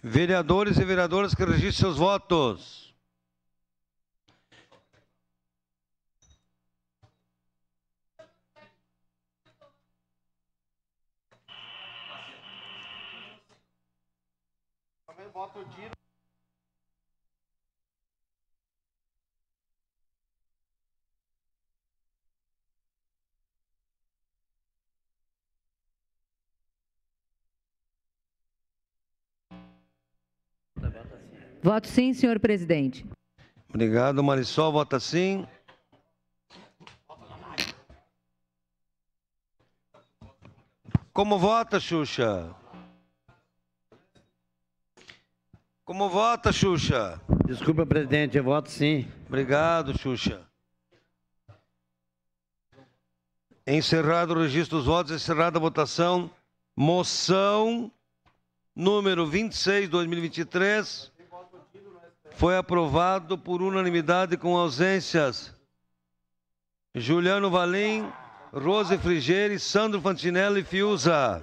Vereadores e vereadoras que registrem seus votos. Voto sim, senhor presidente. Obrigado, Marisol. Vota sim. Como vota, Xuxa? Como vota, Xuxa? Desculpa, presidente, eu voto sim. Obrigado, Xuxa. Encerrado o registro dos votos, encerrada a votação. Moção número 26, 2023, foi aprovado por unanimidade com ausências Juliano Valim, Rose Frigeri, Sandro Fantinelli e Fiuza.